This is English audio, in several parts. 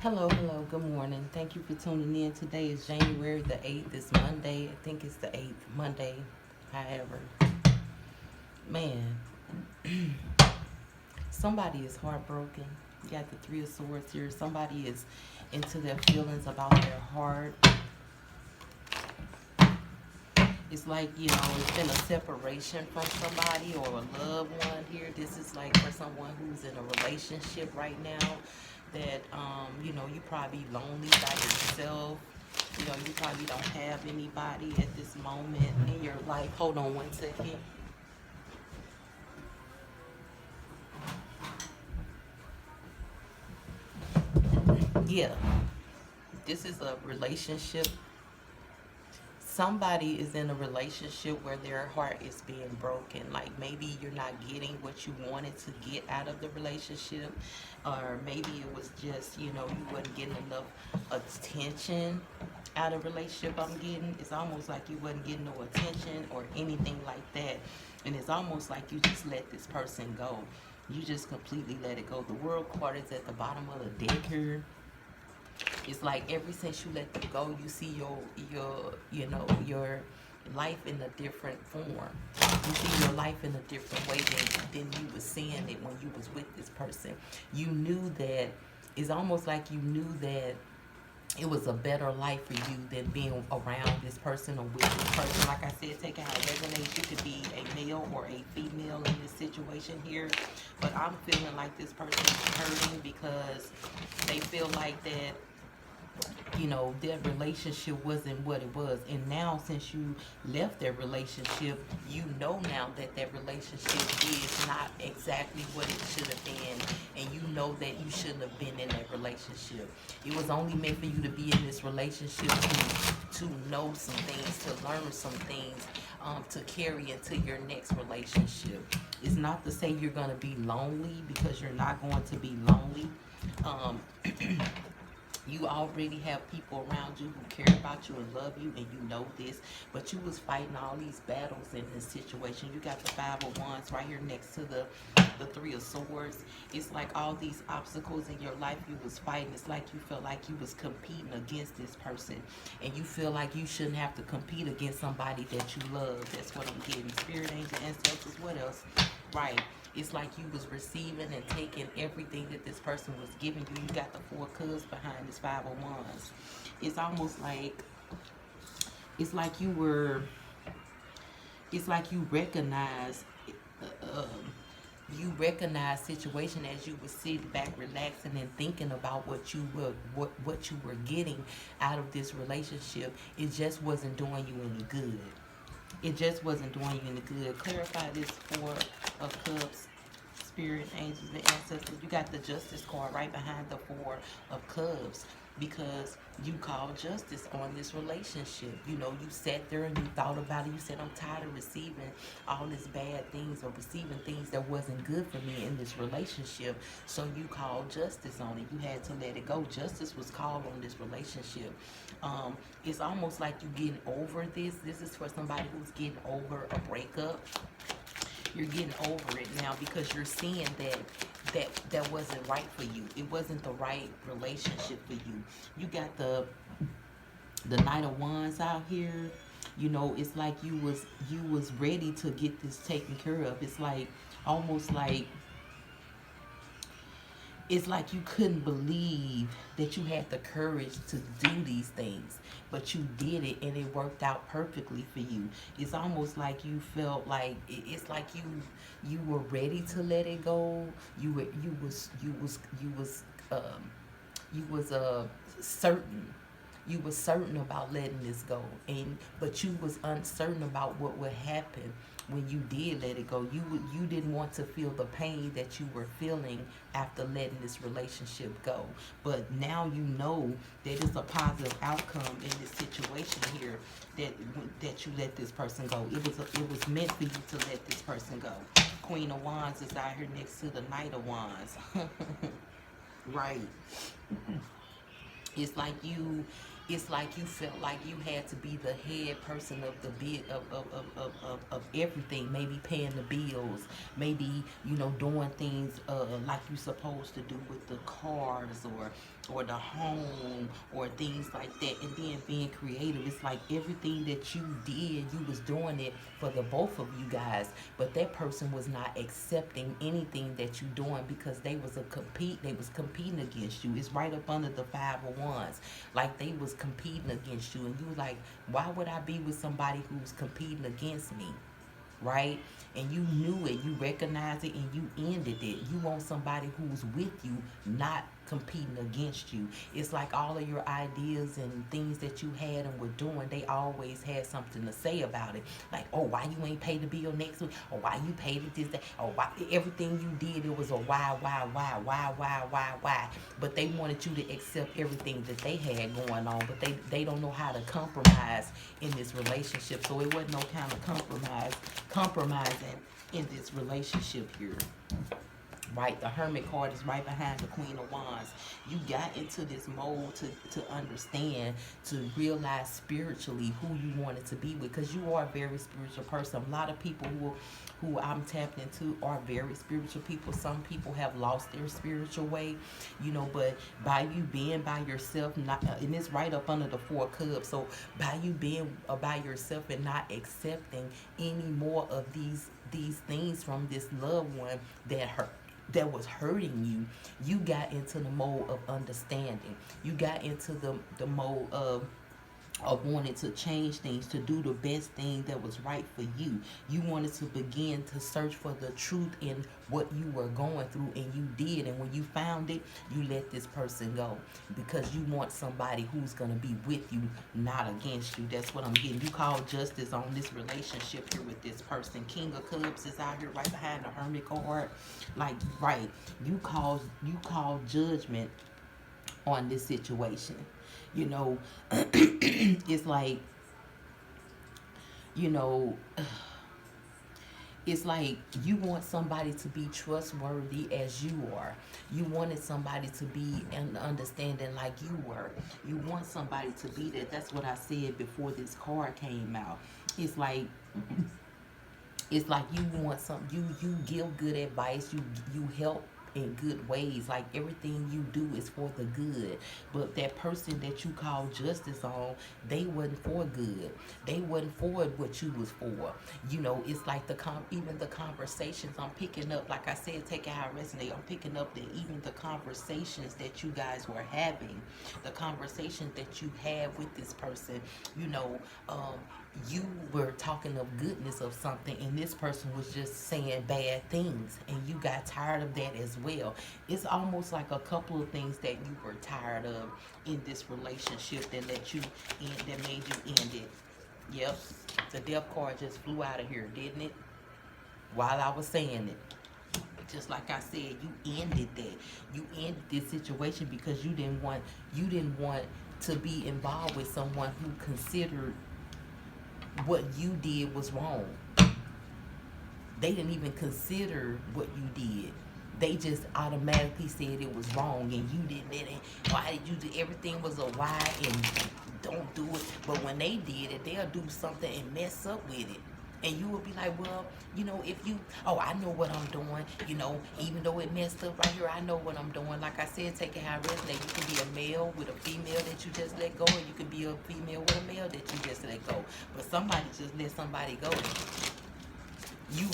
Hello, good morning. Thank you for tuning in. Today is January the 8th. It's Monday. I think it's the 8th Monday. However, man, somebody is heartbroken. You got the Three of Swords here. Somebody is into their feelings about their heart. It's like, it's been a separation from somebody or a loved one here. This is like for someone who's in a relationship right now that, you probably lonely by yourself. You probably don't have anybody at this moment in your life. Hold on one second. Yeah, this is a relationship. Somebody is in a relationship where their heart is being broken. Like maybe you're not getting what you wanted to get out of the relationship, or maybe it was just, you wasn't getting enough attention out of relationship. I'm getting, it's almost like you wasn't getting no attention or anything like that. And it's almost like you just let this person go. You just completely let it go. The world card is at the bottom of the deck here. It's like ever since you let them go, you see your life in a different form. You see your life in a different way than you was seeing it when you was with this person. You knew that, it's almost like you knew that it was a better life for you than being around this person or with this person. Like I said, take it how it resonates. You could be a male or a female in this situation here. But I'm feeling like this person is hurting because they feel like that, their relationship wasn't what it was. And now, since you left their relationship, you know now that that relationship is not exactly what it should have been. And you know that you shouldn't have been in that relationship. It was only meant for you to be in this relationship to know some things, to learn some things, to carry into your next relationship. It's not to say you're going to be lonely, because you're not going to be lonely. Um, you already have people around you who care about you and love you, and you know this, but you was fighting all these battles in this situation. You got the Five of Wands right here next to the Three of Swords. It's like all these obstacles in your life you was fighting. It's like you felt like you was competing against this person, and you feel like you shouldn't have to compete against somebody that you love. That's what I'm getting. Spirit, angel, ancestors, what else? Right. It's like you was receiving and taking everything that this person was giving you. You got the Four Cups behind this Five of Wands. It's almost like, it's like you were, it's like uh, you recognize situation as you would sit back relaxing and thinking about what you were getting out of this relationship. It just wasn't doing you any good. It just wasn't doing you any good. Clarify this Four of Cups. Spirit, angels, and ancestors. You got the Justice card right behind the Four of Cups, because you called justice on this relationship. You sat there and you thought about it. You said, I'm tired of receiving all these bad things, or receiving things that wasn't good for me in this relationship. So you called justice on it. You had to let it go. Justice was called on this relationship. It's almost like you getting over this. This is for somebody who's getting over a breakup. You're getting over it now, because you're seeing that wasn't right for you. It wasn't the right relationship for you. You got the Knight of Wands out here. It's like you was ready to get this taken care of. It's like, almost like, it's like you couldn't believe that you had the courage to do these things, but you did it and it worked out perfectly for you. It's almost like you felt like, it's like you were ready to let it go. You was certain. You was certain about letting this go, and but you was uncertain about what would happen when you did let it go. You didn't want to feel the pain that you were feeling after letting this relationship go. But now you know that it's a positive outcome in this situation here, that you let this person go. It was meant for you to let this person go. Queen of Wands is out here next to the Knight of Wands. Right. It's like it's like you felt like you had to be the head person of the bit of everything, maybe paying the bills, maybe doing things like you supposed to do with the cars or the home or things like that. And then being creative, it's like everything that you did, you was doing it for the both of you guys, but that person was not accepting anything that you doing because they was competing against you. It's right up under the 501s, like they was competing against you, and you was like, why would I be with somebody who's competing against me? Right? And you knew it, you recognized it, and you ended it. You want somebody who's with you, not competing against you. It's like all of your ideas and things that you had and were doing, they always had something to say about it. Like, oh, why you ain't paid the bill next week? Or why you paid it this day? Or why everything you did, it was a why. But they wanted you to accept everything that they had going on, but they don't know how to compromise in this relationship. So it wasn't no kind of compromising in this relationship here. Right, the Hermit card is right behind the Queen of Wands. You got into this mode to understand, to realize spiritually who you wanted to be with, because you are a very spiritual person. A lot of people who I'm tapped into are very spiritual people. Some people have lost their spiritual way, but by you being by yourself, not and it's right up under the 4 cups. So by you being by yourself and not accepting any more of these things from this loved one that was hurting you, you got into the mode of understanding. You got into the mode of wanting to change things, to do the best thing that was right for you. You wanted to begin to search for the truth in what you were going through, and you did. And when you found it, you let this person go because you want somebody who's going to be with you, not against you. That's what I'm getting. You call justice on this relationship here with this person. King of Cups is out here right behind the Hermit card. Like, right, you call judgment on this situation. It's like, it's like you want somebody to be trustworthy as you are. You wanted somebody to be an understanding like you were. You want somebody to be that. That's what I said before this card came out. It's like you want you give good advice, you help in good ways, like everything you do is for the good. But that person that you call justice on, they wasn't for good. They wasn't for what you was for. It's like even the conversations I'm picking up, like I said, take it how it resonate. I'm picking up that even the conversations that you guys were having, the conversations that you had with this person, you were talking of goodness of something, and this person was just saying bad things, and you got tired of that as well. It's almost like a couple of things that you were tired of in this relationship that made you end it. Yep, the death card just flew out of here, didn't it? While I was saying it. Just like I said, you ended that. You ended this situation because you didn't want to be involved with someone who considered what you did was wrong. They didn't even consider what you did. They just automatically said it was wrong, and you didn't. Why did you do? Everything was a why, and don't do it. But when they did it, they'll do something and mess up with it. And you will be like, well, I know what I'm doing, even though it messed up right here, I know what I'm doing. Like I said, take it how it resonate. You can be a male with a female that you just let go, and you can be a female with a male that you just let go. But somebody just let somebody go. You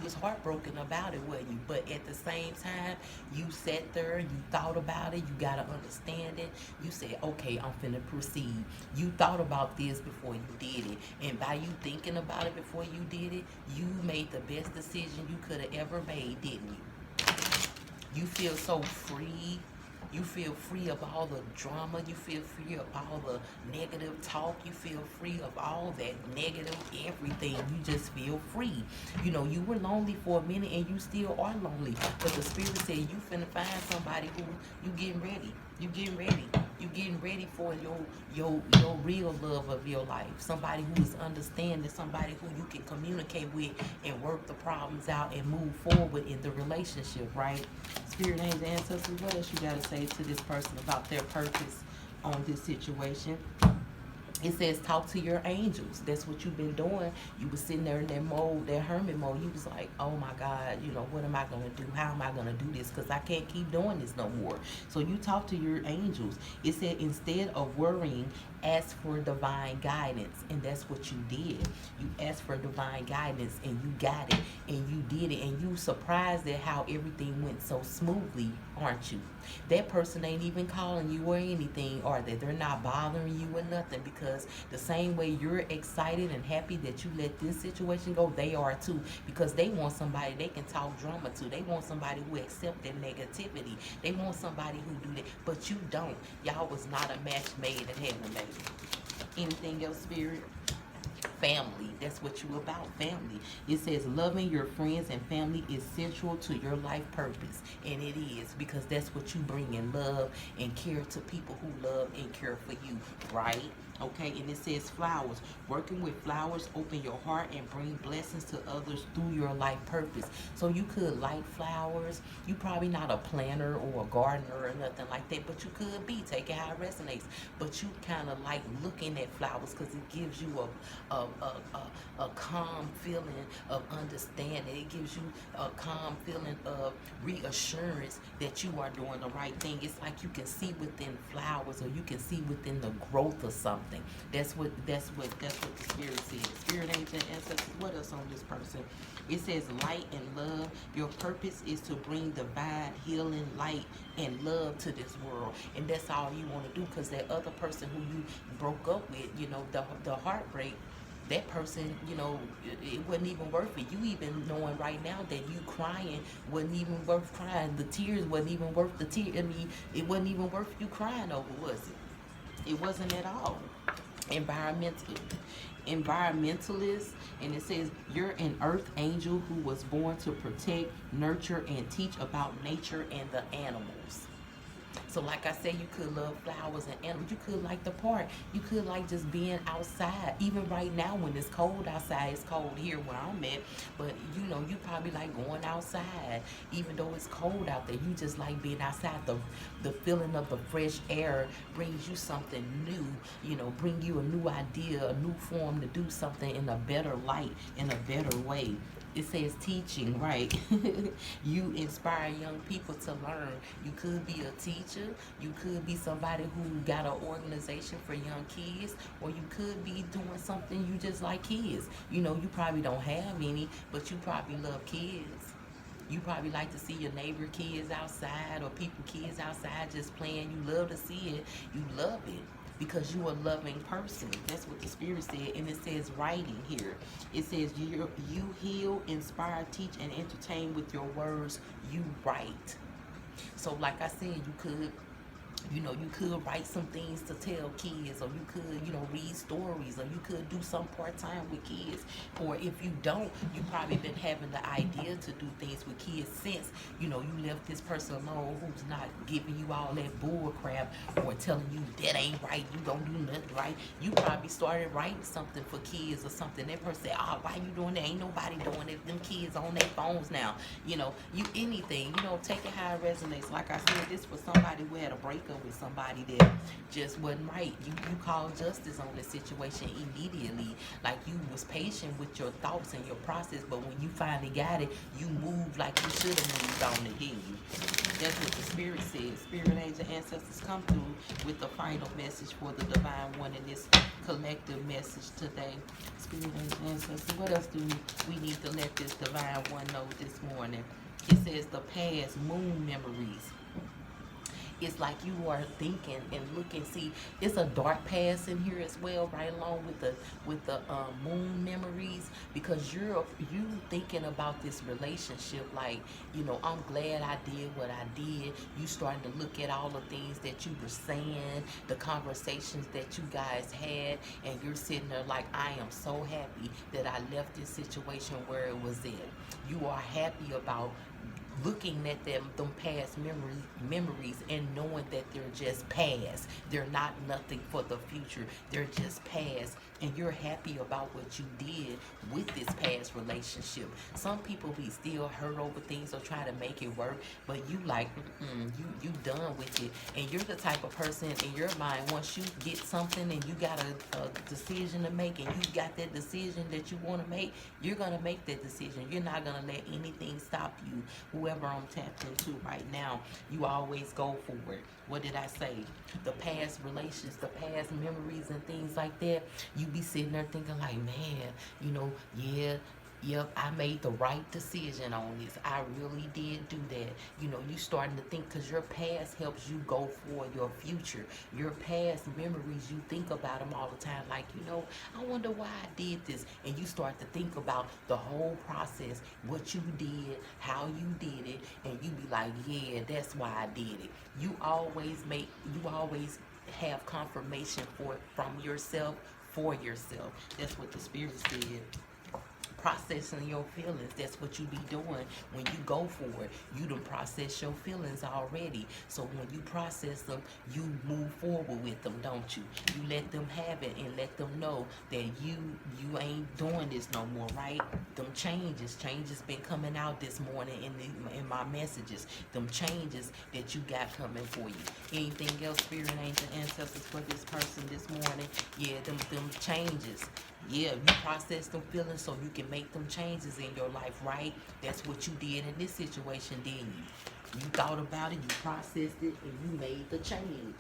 was heartbroken about it, wasn't you? But at the same time, you sat there, you thought about it, you got to understand it. You said, okay, I'm finna proceed. You thought about this before you did it. And by you thinking about it before you did it, you made the best decision you could have ever made, didn't you? You feel so free. You feel free of all the drama. You feel free of all the negative talk. You feel free of all that negative everything. You just feel free. You were lonely for a minute, and you still are lonely. But the Spirit said you finna find somebody who you getting ready. You getting ready. You getting ready for your real love of your life. Somebody who is understanding. Somebody who you can communicate with and work the problems out and move forward in the relationship, right? Spirit, angels, ancestors, what else you got to say to this person about their purpose on this situation. It says talk to your angels. That's what you've been doing. You was sitting there in that mode, that hermit mode. You was like, oh my God, what am I gonna do? How am I gonna do this? Because I can't keep doing this no more. So you talk to your angels. It said instead of worrying, ask for divine guidance, and that's what you did. You asked for divine guidance, and you got it, and you did it, and you surprised at how everything went so smoothly, aren't you? That person ain't even calling you or anything, or that they're not bothering you or nothing, because the same way you're excited and happy that you let this situation go, they are too, because they want somebody they can talk drama to. They want somebody who accept their negativity. They want somebody who do that, but you don't. Y'all was not a match made in heaven, baby. Anything else, Spirit? Family. That's what you about, family. It says loving your friends and family is central to your life purpose. And it is, because that's what you bring in love and care to people who love and care for you, right? Okay, and it says flowers. Working with flowers open your heart and bring blessings to others through your life purpose. So you could like flowers. You probably not a planter or a gardener or nothing like that, but you could be. Take it how it resonates. But you kind of like looking at flowers because it gives you a calm feeling of understanding. It gives you a calm feeling of reassurance that you are doing the right thing. It's like you can see within flowers, or you can see within the growth of something. That's what the Spirit says. Spirit, angel, ancestors. What else on this person? It says light and love. Your purpose is to bring divine healing, light, and love to this world, and that's all you want to do. Because that other person who you broke up with, the heartbreak, that person, it wasn't even worth it. You even knowing right now that you crying wasn't even worth crying. The tears wasn't even worth the tear. I mean, it wasn't even worth you crying over, was it? It wasn't at all. Environmentalist, and it says you're an earth angel who was born to protect, nurture, and teach about nature and the animals. So like I said, you could love flowers and animals. You could like the park. You could like just being outside. Even right now when it's cold outside, it's cold here where I'm at. But you probably like going outside. Even though it's cold out there, you just like being outside. The feeling of the fresh air brings you something new, bring you a new idea, a new form to do something in a better light, in a better way. It says teaching, right? You inspire young people to learn. You could be a teacher. You could be somebody who got an organization for young kids, or you could be doing something you just like kids. You probably don't have any, but you probably love kids. You probably like to see your neighbor kids outside, or people kids outside just playing. You love to see it. You love it because you're a loving person. That's what the Spirit said. And it says writing here. It says you heal, inspire, teach, and entertain with your words. You write. So like I said, you could write some things to tell kids, or you could, read stories, or you could do some part-time with kids. Or if you don't, you probably been having the idea to do things with kids since, you left this person alone who's not giving you all that bull crap, or telling you that ain't right, you don't do nothing right. You probably started writing something for kids or something. That person said, oh, why you doing that? Ain't nobody doing it. Them kids on their phones now. You anything, take it how it resonates. Like I said, this was somebody who had a breakup with somebody that just wasn't right. You called justice on the situation immediately. Like you was patient with your thoughts and your process, but when you finally got it, you moved like you should have moved on it, didn't you? That's what the Spirit says. Spirit, angel, ancestors, come through with the final message for the divine one in this collective message today. Spirit, angel, ancestors, what else do we need to let this divine one know this morning? It says the past moon memories. It's like you are thinking and looking. See, it's a dark past in here as well, right along with the moon memories, because you thinking about this relationship. Like, I'm glad I did what I did. You starting to look at all the things that you were saying, the conversations that you guys had, and you're sitting there like, I am so happy that I left this situation where it was in. You are happy about looking at them past memories and knowing that they're just past. They're not nothing for the future. They're just past. And you're happy about what you did with this past relationship. Some people be still hurt over things or try to make it work, but you like, you done with it. And you're the type of person in your mind, once you get something and you got a decision to make and you got that decision that you want to make, you're going to make that decision. You're not going to let anything stop you. Whoever I'm tapped into right now, you always go for it. What did I say? The past relations, the past memories and things like that, you be sitting there thinking like, man, yeah, yep, I made the right decision on this. I really did do that. You starting to think, because your past helps you go for your future. Your past memories, you think about them all the time. Like, I wonder why I did this. And you start to think about the whole process, what you did, how you did it. And you be like, yeah, that's why I did it. You always have confirmation from yourself for yourself. That's what the Spirit said. Processing your feelings. That's what you be doing when you go for it. You done process your feelings already. So when you process them, you move forward with them, don't you? You let them have it and let them know that you ain't doing this no more, right? Them changes been coming out this morning in my messages. Them changes that you got coming for you. Anything else, Spirit, Angel, Ancestors, for this person this morning? Yeah, them changes. Yeah, you process them feelings so you can make them changes in your life, right? That's what you did in this situation, didn't you? You thought about it, you processed it, and you made the change.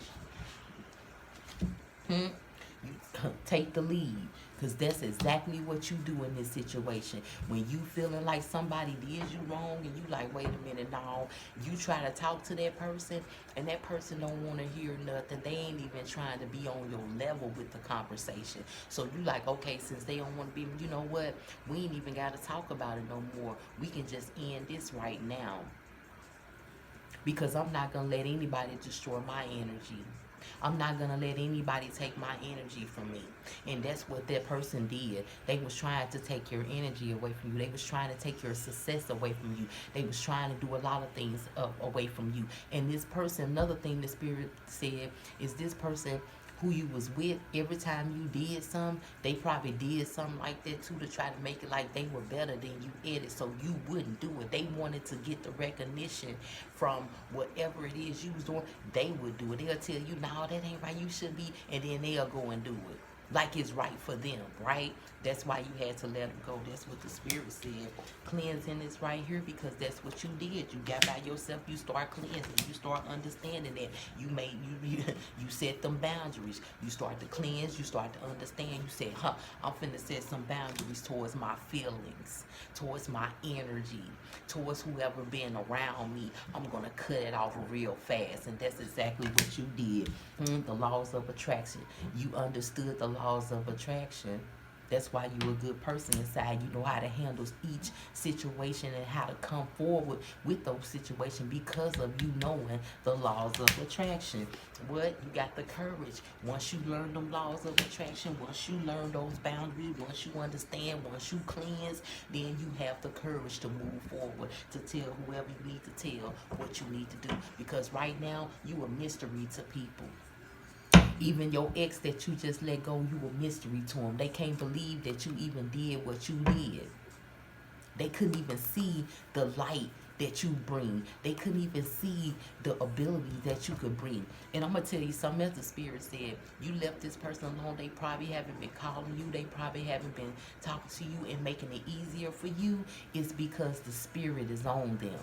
Hmm? You take the lead, because that's exactly what you do in this situation. When you feeling like somebody did you wrong and you like, wait a minute, no, you try to talk to that person and that person don't want to hear nothing. They ain't even trying to be on your level with the conversation. So you like, okay, since they don't want to be, you know what, we ain't even got to talk about it no more. We can just end this right now, because I'm not going to let anybody destroy my energy. I'm not going to let anybody take my energy from me. And that's what that person did. They was trying to take your energy away from you. They was trying to take your success away from you. They was trying to do a lot of things away from you. And this person, another thing the Spirit said, is this person who you was with, every time you did something, they probably did something like that too, to try to make it like they were better than you at it, so you wouldn't do it. They wanted to get the recognition from whatever it is you was doing. They would do it. They'll tell you, no, that ain't right, you should be, and then they'll go and do it like it's right for them, right? That's why you had to let them go. That's what the Spirit said. Cleansing is right here, because that's what you did. You got by yourself, you start cleansing, you start understanding that you set them boundaries. You start to cleanse, you start to understand. You said, I'm finna set some boundaries towards my feelings, towards my energy, towards whoever been around me. I'm gonna cut it off real fast. And that's exactly what you did. The laws of attraction. You understood the laws of attraction. That's why you're a good person inside. You know how to handle each situation and how to come forward with those situations, because of you knowing the laws of attraction. What? You got the courage. Once you learn them laws of attraction, once you learn those boundaries, once you understand, once you cleanse, then you have the courage to move forward, to tell whoever you need to tell what you need to do. Because right now, you a mystery to people. Even your ex that you just let go, you a mystery to them. They can't believe that you even did what you did. They couldn't even see the light that you bring. They couldn't even see the ability that you could bring. And I'm going to tell you something else the Spirit said. You left this person alone. They probably haven't been calling you. They probably haven't been talking to you and making it easier for you. It's because the Spirit is on them.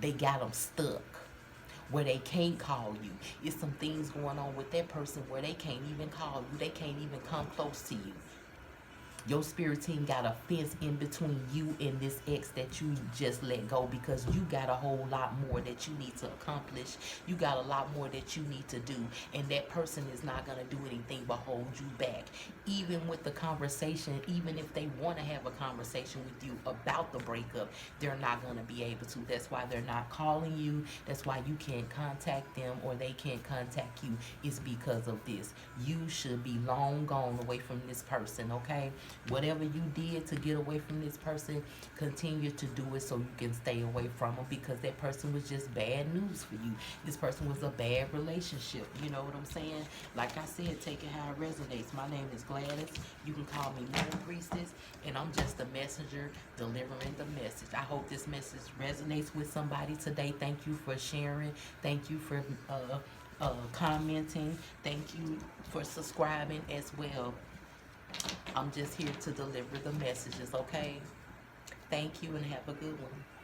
They got them stuck where they can't call you. It's some things going on with that person where they can't even call you. They can't even come close to you. Your spirit team got a fence in between you and this ex that you just let go, because you got a whole lot more that you need to accomplish. You got a lot more that you need to do, and that person is not going to do anything but hold you back. Even with the conversation, even if they want to have a conversation with you about the breakup, they're not going to be able to. That's why they're not calling you. That's why you can't contact them, or they can't contact you. It's because of this. You should be long gone away from this person, okay? Whatever you did to get away from this person, continue to do it so you can stay away from them, because that person was just bad news for you. This person was a bad relationship. You know what I'm saying? Like I said, take it how it resonates. My name is Gladys. You can call me Moon Priestess, and I'm just a messenger delivering the message. I hope this message resonates with somebody today. Thank you for sharing. Thank you for commenting. Thank you for subscribing as well. I'm just here to deliver the messages, okay? Thank you and have a good one.